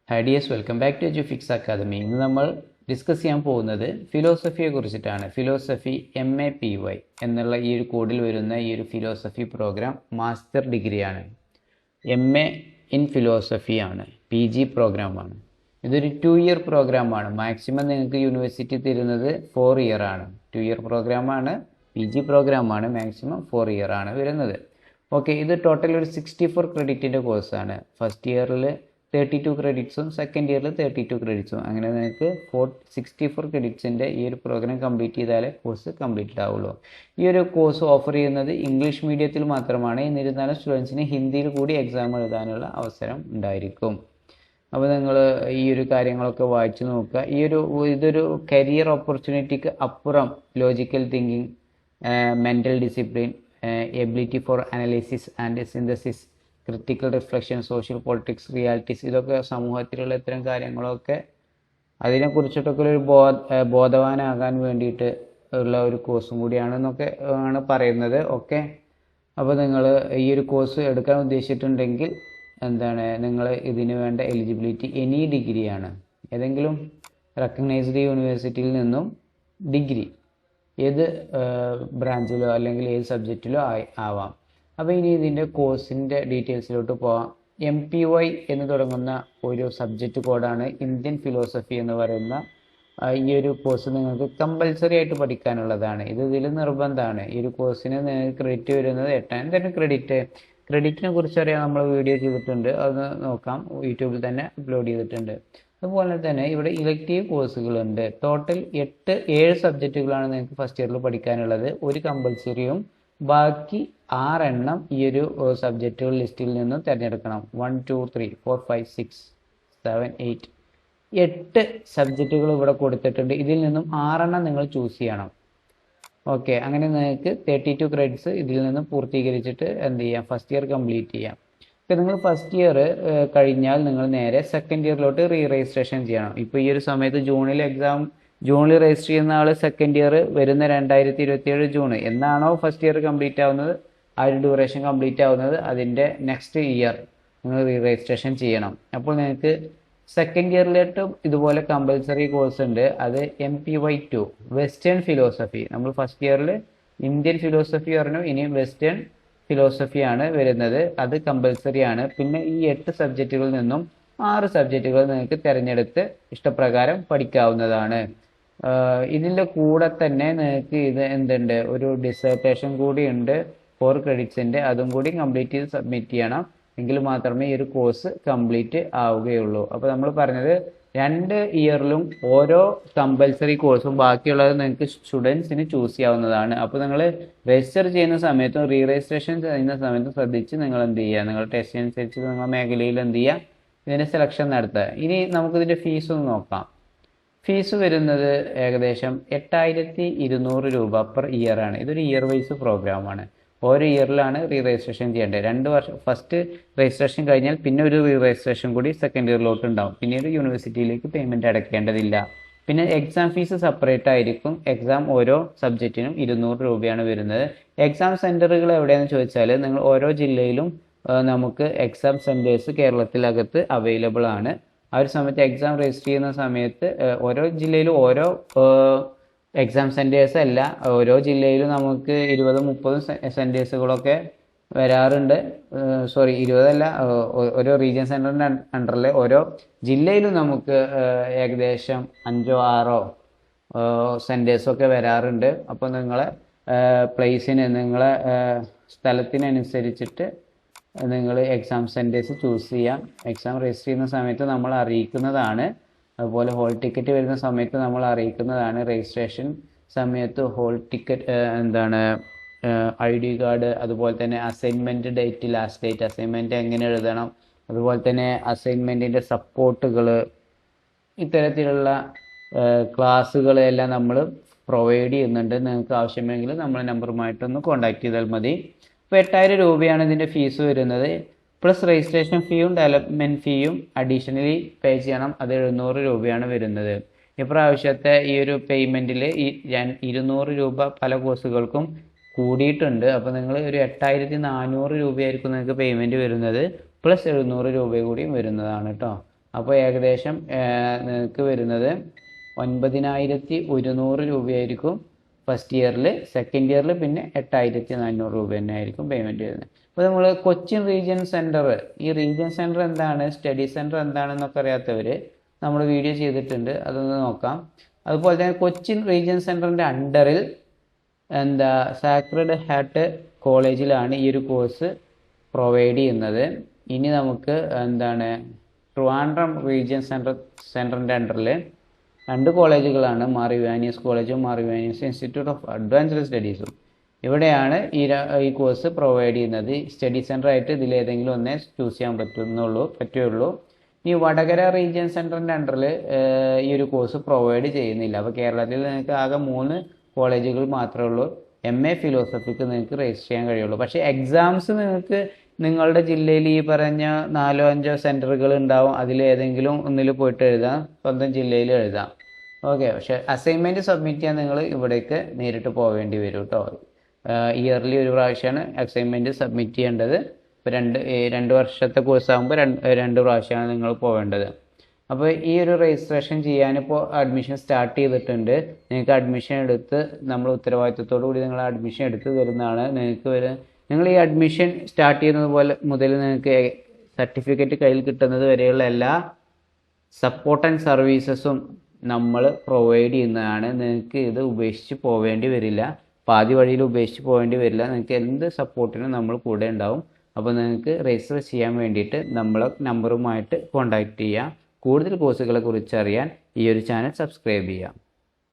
Hi dears, welcome back to EduFix Academy. ഇന്ന് നമ്മൾ discuss ചെയ്യാൻ പോകുന്നത് ഫിലോസഫിയെ കുറിച്ചിട്ടാണ്. ഫിലോസഫി MAPY എന്നുള്ള ഈ ഒരു കോഡിൽ വരുന്ന ഈ ഒരു ഫിലോസഫി പ്രോഗ്രാം മാസ്റ്റർ ഡിഗ്രിയാണ്. MA ഇൻ ഫിലോസഫി ആണ്, PG പ്രോഗ്രാമാണ്. ഇതൊരു 2 ഇയർ പ്രോഗ്രാമാണ്. മാക്സിമം നിങ്ങൾക്ക് യൂണിവേഴ്സിറ്റി തരുന്നത് 4 ഇയർ ആണ്. 2 ഇയർ പ്രോഗ്രാമാണ്, PG പ്രോഗ്രാമാണ്, മാക്സിമം 4 ഇയർ ആണ് വരുന്നത്. ഓക്കെ, ഇത് ടോട്ടൽ ഒരു 64 ക്രെഡിറ്റിൻ്റെ കോഴ്സാണ്. ഫസ്റ്റ് ഇയറിൽ 32 ക്രെഡിറ്റ്സും സെക്കൻഡ് ഇയറിൽ 32 ക്രെഡിറ്റ്സും, അങ്ങനെ നിങ്ങൾക്ക് 64 ക്രെഡിറ്റ്സിൻ്റെ ഈ ഒരു പ്രോഗ്രാം കംപ്ലീറ്റ് ചെയ്താലേ കോഴ്സ് കംപ്ലീറ്റ് ആവുള്ളൂ. ഈ ഒരു കോഴ്സ് ഓഫർ ചെയ്യുന്നത് ഇംഗ്ലീഷ് മീഡിയത്തിൽ മാത്രമാണ്. എന്നിരുന്നാലും സ്റ്റുഡൻസിന് ഹിന്ദിയിൽ കൂടി എക്സാം എഴുതാനുള്ള അവസരം ഉണ്ടായിരിക്കും. അപ്പോൾ നിങ്ങൾ ഈ ഒരു കാര്യങ്ങളൊക്കെ വായിച്ചു നോക്കുക. ഇതൊരു കരിയർ ഓപ്പർച്യൂണിറ്റിക്ക് അപ്പുറം logical thinking, mental discipline, ability four analysis and synthesis, critical reflection, social politics, realities, ഇതൊക്കെ സമൂഹത്തിലുള്ള ഇത്തരം കാര്യങ്ങളൊക്കെ അതിനെക്കുറിച്ചിട്ടൊക്കെ ഒരു ബോധവാനാകാൻ വേണ്ടിയിട്ട് ഉള്ള ഒരു കോഴ്സും കൂടിയാണെന്നൊക്കെ ആണ് പറയുന്നത്. ഓക്കെ, അപ്പോൾ നിങ്ങൾ ഈ ഒരു കോഴ്സ് എടുക്കാൻ ഉദ്ദേശിച്ചിട്ടുണ്ടെങ്കിൽ നിങ്ങൾ ഇതിന് വേണ്ട എലിജിബിലിറ്റി എനി ഡിഗ്രിയാണ്. ഏതെങ്കിലും റെക്കഗ്നൈസ്ഡ് യൂണിവേഴ്സിറ്റിയിൽ നിന്നും ഡിഗ്രി ഏത് ബ്രാഞ്ചിലോ അല്ലെങ്കിൽ ഏത് സബ്ജക്റ്റിലോ ആവാം. അപ്പോൾ ഇനി ഇതിൻ്റെ കോഴ്സിൻ്റെ ഡീറ്റെയിൽസിലോട്ട് പോവാം. MPY എന്ന് തുടങ്ങുന്ന ഒരു സബ്ജക്റ്റ് കോഡാണ് ഇന്ത്യൻ ഫിലോസഫി എന്ന് പറയുന്ന ഈ ഒരു കോഴ്സ് നിങ്ങൾക്ക് കമ്പൽസറി ആയിട്ട് പഠിക്കാനുള്ളതാണ്. ഇതിൽ നിർബന്ധമാണ്. ഈ ഒരു കോഴ്സിന് നിങ്ങൾക്ക് ക്രെഡിറ്റ് വരുന്നത് 8 ക്രെഡിറ്റിനെ കുറിച്ച് അറിയാൻ നമ്മൾ വീഡിയോ ചെയ്തിട്ടുണ്ട്, അത് നോക്കാം, യൂട്യൂബിൽ തന്നെ അപ്ലോഡ് ചെയ്തിട്ടുണ്ട്. അതുപോലെ തന്നെ ഇവിടെ ഇലക്റ്റീവ് കോഴ്സുകളുണ്ട്. ടോട്ടൽ 7 സബ്ജക്റ്റുകളാണ് നിങ്ങൾക്ക് ഫസ്റ്റ് ഇയറിൽ പഠിക്കാനുള്ളത്. ഒരു കമ്പൽസറിയും ബാക്കി 6 എണ്ണം ഈ ഒരു സബ്ജക്റ്റുകൾ ലിസ്റ്റിൽ നിന്നും തിരഞ്ഞെടുക്കണം. 1 2 3 4 5 6 7 8 8 സബ്ജക്റ്റുകൾ ഇവിടെ കൊടുത്തിട്ടുണ്ട്. ഇതിൽ നിന്നും 6 എണ്ണം നിങ്ങൾ ചൂസ് ചെയ്യണം. ഓക്കെ, അങ്ങനെ നിങ്ങൾക്ക് 32 ക്രെഡിറ്റ്സ് ഇതിൽ നിന്ന് പൂർത്തീകരിച്ചിട്ട് ഫസ്റ്റ് ഇയർ കംപ്ലീറ്റ് ചെയ്യാം. ഇപ്പം നിങ്ങൾ ഫസ്റ്റ് ഇയർ കഴിഞ്ഞാൽ നിങ്ങൾ നേരെ സെക്കൻഡ് ഇയറിലോട്ട് രജിസ്ട്രേഷൻ ചെയ്യണം. ഇപ്പോൾ ഈ ഒരു സമയത്ത് ജൂണിൽ രജിസ്റ്റർ ചെയ്യുന്ന ആൾ സെക്കൻഡ് ഇയർ വരുന്ന 2027 ജൂൺ എന്നാണോ ഫസ്റ്റ് ഇയർ കംപ്ലീറ്റ് ആവുന്നത്, ആ ഒരു ഡ്യൂറേഷൻ കംപ്ലീറ്റ് ആവുന്നത്, അതിൻ്റെ നെക്സ്റ്റ് ഇയർ നിങ്ങൾ രജിസ്ട്രേഷൻ ചെയ്യണം. അപ്പോൾ നിങ്ങൾക്ക് സെക്കൻഡ് ഇയറിലോട്ടും ഇതുപോലെ കമ്പൽസറി കോഴ്സ് ഉണ്ട്. അത് MPY2 വെസ്റ്റേൺ ഫിലോസഫി. നമ്മൾ ഫസ്റ്റ് ഇയറിൽ ഇന്ത്യൻ ഫിലോസഫി പറഞ്ഞു, ഇനി വെസ്റ്റേൺ ഫിലോസഫിയാണ് വരുന്നത്. അത് കമ്പൽസറി ആണ്. പിന്നെ ഈ 8 സബ്ജക്റ്റുകളിൽ നിന്നും 6 സബ്ജക്റ്റുകൾ നിങ്ങൾക്ക് തിരഞ്ഞെടുത്ത് ഇഷ്ടപ്രകാരം പഠിക്കാവുന്നതാണ്. ഇതിൻ്റെ കൂടെ തന്നെ നിങ്ങൾക്ക് ഇത് ഒരു ഡിസർട്ടേഷൻ കൂടി ഉണ്ട് 4 ക്രെഡിറ്റ്സിൻ്റെ. അതും കൂടി കംപ്ലീറ്റ് ചെയ്ത് സബ്മിറ്റ് ചെയ്യണം. എങ്കിൽ മാത്രമേ ഈ ഒരു കോഴ്സ് കംപ്ലീറ്റ് ആവുകയുള്ളൂ. അപ്പോൾ നമ്മൾ പറഞ്ഞത് 2 ഇയറിലും ഓരോ കമ്പൽസറി കോഴ്സും, ബാക്കിയുള്ളത് നിങ്ങൾക്ക് സ്റ്റുഡൻസിന് ചൂസ് ചെയ്യാവുന്നതാണ്. അപ്പോൾ നിങ്ങൾ രജിസ്റ്റർ ചെയ്യുന്ന സമയത്തും രജിസ്ട്രേഷൻ ചെയ്യുന്ന സമയത്തും ശ്രദ്ധിച്ച് നിങ്ങൾ നിങ്ങൾ ടെസ്റ്റ് അനുസരിച്ച് നിങ്ങളുടെ മേഖലയിൽ ഇതിൻ്റെ സെലക്ഷൻ നടത്തുക. ഇനി നമുക്കിതിൻ്റെ ഫീസ് ഒന്ന് നോക്കാം. ഫീസ് വരുന്നത് ഏകദേശം 8200 രൂപ പെർ ഇയർ ആണ്. ഇതൊരു ഇയർ വൈസ് പ്രോഗ്രാമാണ്. ഓരോ ഇയറിലാണ് രജിസ്ട്രേഷൻ ചെയ്യേണ്ടത്. 2 വർഷം ഫസ്റ്റ് രജിസ്ട്രേഷൻ കഴിഞ്ഞാൽ പിന്നെ ഒരു രജിസ്ട്രേഷൻ കൂടി സെക്കൻഡ് ഇയറിലോട്ട് ഉണ്ടാവും. പിന്നീട് യൂണിവേഴ്സിറ്റിയിലേക്ക് പേയ്മെൻറ്റ് അടയ്ക്കേണ്ടതില്ല. പിന്നെ എക്സാം ഫീസ് സെപ്പറേറ്റ് ആയിരിക്കും. എക്സാം ഓരോ സബ്ജക്റ്റിനും 200 രൂപയാണ് വരുന്നത്. എക്സാം സെൻറ്ററുകൾ എവിടെയാണെന്ന് ചോദിച്ചാൽ നിങ്ങൾ ഓരോ ജില്ലയിലും നമുക്ക് എക്സാം സെൻറ്റേഴ്സ് കേരളത്തിലകത്ത് അവൈലബിൾ ആണ്. ആ ഒരു സമയത്ത് എക്സാം രജിസ്റ്റർ ചെയ്യുന്ന സമയത്ത് ഓരോ ജില്ലയിലും ഓരോ എക്സാം സെൻറ്റേഴ്സ് അല്ല, ഓരോ ജില്ലയിലും നമുക്ക് 20-30 സെൻറ്റേഴ്സുകളൊക്കെ വരാറുണ്ട്. 20 അല്ല, ഓരോ റീജിയൻ സെൻറ്ററിൻ്റെ അണ്ടറിൽ ഓരോ ജില്ലയിലും നമുക്ക് ഏകദേശം 5-6 സെൻറ്റേഴ്സൊക്കെ വരാറുണ്ട്. അപ്പോൾ നിങ്ങളെ നിങ്ങളെ സ്ഥലത്തിനനുസരിച്ചിട്ട് നിങ്ങൾ എക്സാം സെൻറ്റേഴ്സ് ചൂസ് ചെയ്യാം. എക്സാം രജിസ്റ്റർ ചെയ്യുന്ന സമയത്ത് നമ്മൾ അറിയിക്കുന്നതാണ്. അതുപോലെ ഹോൾ ടിക്കറ്റ് വരുന്ന സമയത്ത് നമ്മൾ അറിയിക്കുന്നതാണ്. രജിസ്ട്രേഷൻ സമയത്ത് ഹോൾ ടിക്കറ്റ് ID കാർഡ്, അതുപോലെ തന്നെ assignment date, last date, assignment എങ്ങനെ എഴുതണം, അതുപോലെ തന്നെ അസൈൻമെൻറ്റിൻ്റെ സപ്പോർട്ടുകൾ, ഇത്തരത്തിലുള്ള ക്ലാസ്സുകളെല്ലാം നമ്മൾ പ്രൊവൈഡ് ചെയ്യുന്നുണ്ട്. നിങ്ങൾക്ക് ആവശ്യമെങ്കിൽ നമ്മളെ നമ്പറുമായിട്ടൊന്ന് കോൺടാക്ട് ചെയ്താൽ മതി. ഇപ്പോൾ 8000 രൂപയാണ് ഇതിൻ്റെ ഫീസ് വരുന്നത്. പ്ലസ് രജിസ്ട്രേഷൻ ഫീയും ഡെവലപ്മെൻറ്റ് ഫീയും അഡീഷണലി പേ ചെയ്യണം. അത് 700 രൂപയാണ് വരുന്നത്. ഇപ്രാവശ്യത്തെ ഈ ഒരു പേയ്മെൻറ്റിൽ ഈ 200 രൂപ പല കോഴ്സുകൾക്കും കൂടിയിട്ടുണ്ട്. അപ്പോൾ നിങ്ങൾ ഒരു 8400 രൂപയായിരിക്കും നിങ്ങൾക്ക് പേയ്മെൻറ്റ് വരുന്നത്. പ്ലസ് 700 രൂപ കൂടിയും വരുന്നതാണ് കേട്ടോ. അപ്പോൾ ഏകദേശം നിങ്ങൾക്ക് വരുന്നത് 9100 രൂപയായിരിക്കും ഫസ്റ്റ് ഇയറിൽ. സെക്കൻഡ് ഇയറിൽ പിന്നെ 8400 രൂപ തന്നെ ആയിരിക്കും പേയ്മെൻറ്റ് വരുന്നത്. അപ്പോൾ നമ്മൾ കൊച്ചിൻ റീജിയൻ സെൻറ്റർ, ഈ റീജിയൻ സെൻറ്റർ എന്താണ്, സ്റ്റഡി സെൻറ്റർ എന്താണെന്നൊക്കെ അറിയാത്തവർ നമ്മൾ വീഡിയോ ചെയ്തിട്ടുണ്ട്, അതൊന്ന് നോക്കാം. അതുപോലെ തന്നെ കൊച്ചിൻ റീജിയൻ സെൻറ്ററിൻ്റെ അണ്ടറിൽ സാക്രഡ് ഹാർട്ട് കോളേജിലാണ് ഈ ഒരു കോഴ്സ് പ്രൊവൈഡ് ചെയ്യുന്നത്. ഇനി നമുക്ക് ട്രിവാൻഡ്രം റീജിയൻ സെൻറ്ററിൻ്റെ അണ്ടറിൽ 2 കോളേജുകളാണ്, മാർ ഇവാനിയസ് കോളേജും Mar Ivanios institute of advanced സ്റ്റഡീസും. ഇവിടെയാണ് ഈ കോഴ്സ് പ്രൊവൈഡ് ചെയ്യുന്നത്. സ്റ്റഡി സെൻറ്റർ ആയിട്ട് ഇതിലേതെങ്കിലും ഒന്നേ ചൂസ് ചെയ്യാൻ പറ്റുള്ളൂ. ഈ വടകര റീജിയൻ സെൻറ്ററിൻ്റെ അണ്ടറിൽ ഈ ഒരു കോഴ്സ് പ്രൊവൈഡ് ചെയ്യുന്നില്ല. അപ്പോൾ കേരളത്തിൽ നിങ്ങൾക്ക് ആകെ 3 കോളേജുകൾ മാത്രമേ ഉള്ളൂ. MA ഫിലോസഫിക്ക് നിങ്ങൾക്ക് രജിസ്റ്റർ ചെയ്യാൻ കഴിയുള്ളൂ. പക്ഷേ എക്സാംസ് നിങ്ങൾക്ക് നിങ്ങളുടെ ജില്ലയിൽ ഈ പറഞ്ഞ 4-5 സെൻറ്ററുകൾ ഉണ്ടാവും, അതിലേതെങ്കിലും ഒന്നിൽ പോയിട്ട് എഴുതാം, സ്വന്തം ജില്ലയിൽ എഴുതാം. ഓക്കെ. പക്ഷേ അസൈൻമെൻറ്റ് സബ്മിറ്റ് ചെയ്യാൻ നിങ്ങൾ ഇവിടേക്ക് നേരിട്ട് പോവേണ്ടി വരും കേട്ടോ. ഇയർലി ഒരു പ്രാവശ്യമാണ് അസൈൻമെൻറ്റ് സബ്മിറ്റ് ചെയ്യേണ്ടത്. ഇപ്പോൾ 2 വർഷത്തെ കോഴ്സ് ആകുമ്പോൾ 2 പ്രാവശ്യമാണ് നിങ്ങൾ പോവേണ്ടത്. അപ്പോൾ ഈ ഒരു രജിസ്ട്രേഷൻ ചെയ്യാനിപ്പോൾ അഡ്മിഷൻ സ്റ്റാർട്ട് ചെയ്തിട്ടുണ്ട്. നിങ്ങൾക്ക് അഡ്മിഷൻ എടുത്ത് നമ്മൾ ഉത്തരവാദിത്തത്തോടു കൂടി നിങ്ങൾ അഡ്മിഷൻ എടുത്ത് തരുന്നതാണ്. നിങ്ങൾ ഈ അഡ്മിഷൻ സ്റ്റാർട്ട് ചെയ്യുന്നത് മുതൽ നിങ്ങൾക്ക് സർട്ടിഫിക്കറ്റ് കയ്യിൽ കിട്ടുന്നത് വരെയുള്ള എല്ലാ സപ്പോർട്ട് ആൻഡ് സർവീസസും നമ്മൾ പ്രൊവൈഡ് ചെയ്യുന്നതാണ്. നിങ്ങൾക്ക് ഇത് ഉപേക്ഷിച്ച് പോവേണ്ടി വരില്ല, പാതി വഴിയിൽ ഉപേക്ഷിച്ച് പോവേണ്ടി വരില്ല. നിങ്ങൾക്ക് എന്ത് സപ്പോർട്ടിനും നമ്മൾ കൂടെ ഉണ്ടാവും. അപ്പോൾ നിങ്ങൾക്ക് രജിസ്റ്റർ ചെയ്യാൻ വേണ്ടിയിട്ട് നമ്മളെ നമ്പറുമായിട്ട് കോൺടാക്റ്റ് ചെയ്യാം. കൂടുതൽ കോഴ്സുകളെ കുറിച്ച് അറിയാൻ ഈ ഒരു ചാനൽ സബ്സ്ക്രൈബ് ചെയ്യാം.